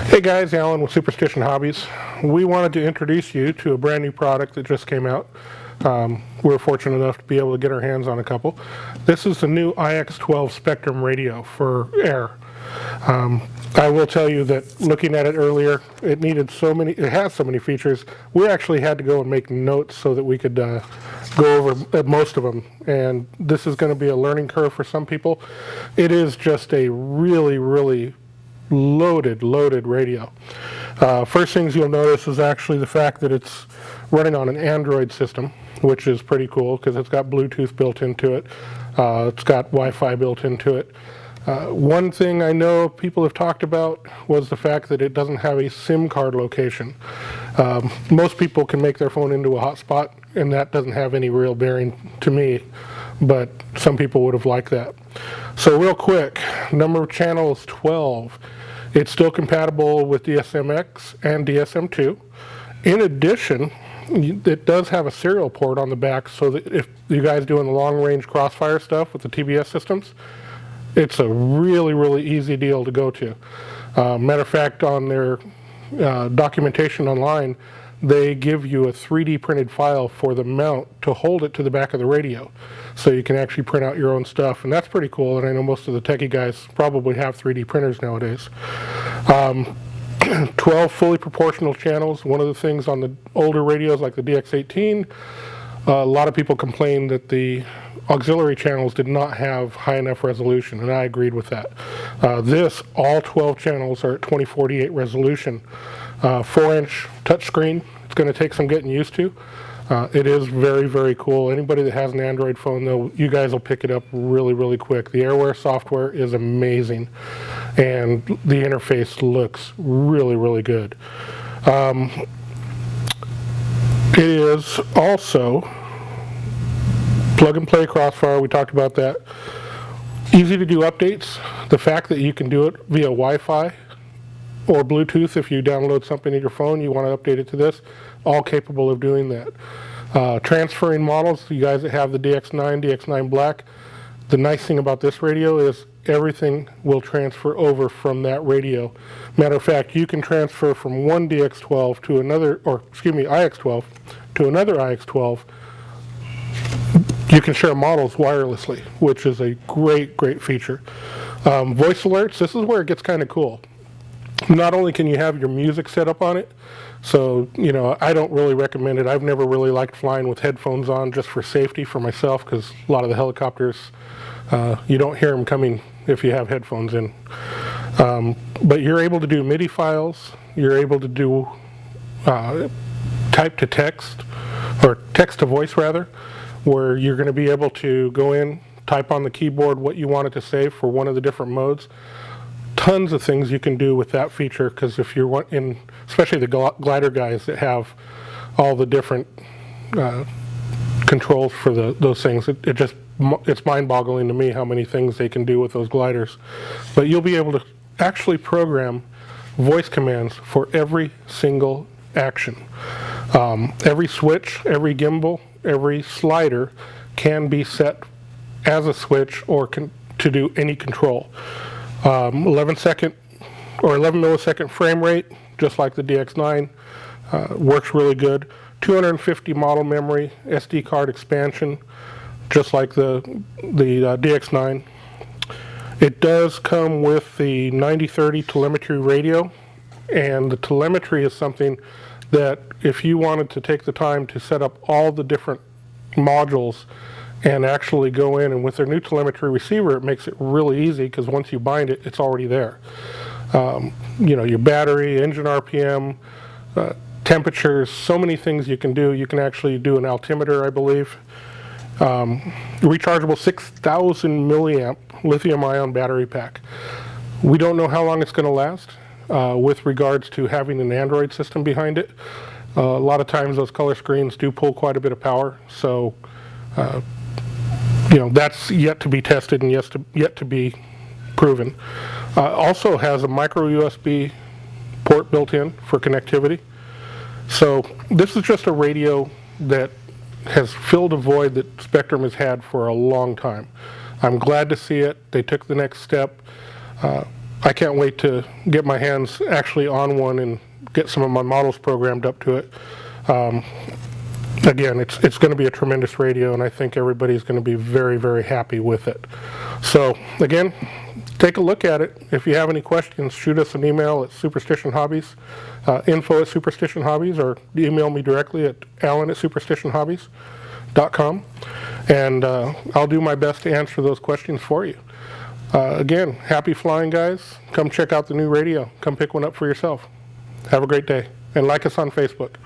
Hey guys, Alan with Superstition Hobbies. We wanted to introduce you to a brand new product that just came out. We were fortunate enough to be able to get our hands on a couple. This is the new iX12 Spektrum radio for air. I will tell you that looking at it earlier, it has so many features. We actually had to go and make notes so that we could go over most of them. And this is going to be a learning curve for some people. It is just a really loaded radio. First things you'll notice is actually the fact that it's running on an Android system, which is pretty cool because it's got Bluetooth built into it. It's got Wi-Fi built into it. One thing I know people have talked about was the fact that it doesn't have a SIM card location. Most people can make their phone into a hotspot, and that doesn't have any real bearing to me, but some people would have liked that. So real quick, number of channels 12. It's still compatible with DSMX and DSM2. In addition, it does have a serial port on the back, so that if you guys doing the long-range crossfire stuff with the TBS systems, it's a really easy deal to go to. Matter of fact, on their documentation online, they give you a 3D printed file for the mount to hold it to the back of the radio, so you can actually print out your own stuff, and that's pretty cool. And I know most of the techie guys probably have 3D printers nowadays. 12 fully proportional channels. One of the things on the older radios like the DX18, a lot of people complained that the auxiliary channels did not have high enough resolution, and I agreed with that. All 12 channels are at 2048 resolution. 4-inch touchscreen. It's going to take some getting used to. It is very cool. Anybody that has an Android phone, though, you guys will pick it up really quick. The Airware software is amazing, and the interface looks really good. It is also plug and play crossfire. We talked about that. Easy to do updates. The fact that you can do it via Wi-Fi or Bluetooth, if you download something in your phone, you want to update it to this, all capable of doing that. Transferring models, you guys that have the DX9, DX9 Black, the nice thing about this radio is everything will transfer over from that radio. Matter of fact, you can transfer from one DX12 to another, iX12 to another iX12. You can share models wirelessly, which is a great feature. Voice alerts, this is where it gets kind of cool. Not only can you have your music set up on it, so, I don't really recommend it. I've never really liked flying with headphones on just for safety for myself, because a lot of the helicopters, you don't hear them coming if you have headphones in. But you're able to do MIDI files. You're able to do type to text, or text to voice rather, where you're going to be able to go in, type on the keyboard what you want it to say for one of the different modes. Tons of things you can do with that feature, because if you're in, especially the glider guys that have all the different controls for those things, it's mind-boggling to me how many things they can do with those gliders. But you'll be able to actually program voice commands for every single action. Every switch, every gimbal, every slider can be set as a switch or to do any control. 11 millisecond frame rate, just like the DX9, works really good. 250 model memory, SD card expansion, just like the DX9. It does come with the 9030 telemetry radio, and the telemetry is something that if you wanted to take the time to set up all the different modules and actually go in, and with their new telemetry receiver, it makes it really easy, because once you bind it, it's already there. Your battery, engine RPM, temperatures, so many things you can do. You can actually do an altimeter, I believe. Rechargeable 6,000 milliamp lithium-ion battery pack. We don't know how long it's going to last with regards to having an Android system behind it. A lot of times those color screens do pull quite a bit of power, so that's yet to be tested and yet to be proven. Also has a micro USB port built in for connectivity. So this is just a radio that has filled a void that Spektrum has had for a long time. I'm glad to see it. They took the next step. I can't wait to get my hands actually on one and get some of my models programmed up to it. Again, it's going to be a tremendous radio, and I think everybody's going to be very, very happy with it. So again, take a look at it. If you have any questions, shoot us an email at Superstition Hobbies, info@Superstition Hobbies, or email me directly at alan@superstitionhobbies.com, and I'll do my best to answer those questions for you. Again, happy flying, guys. Come check out the new radio. Come pick one up for yourself. Have a great day, and like us on Facebook.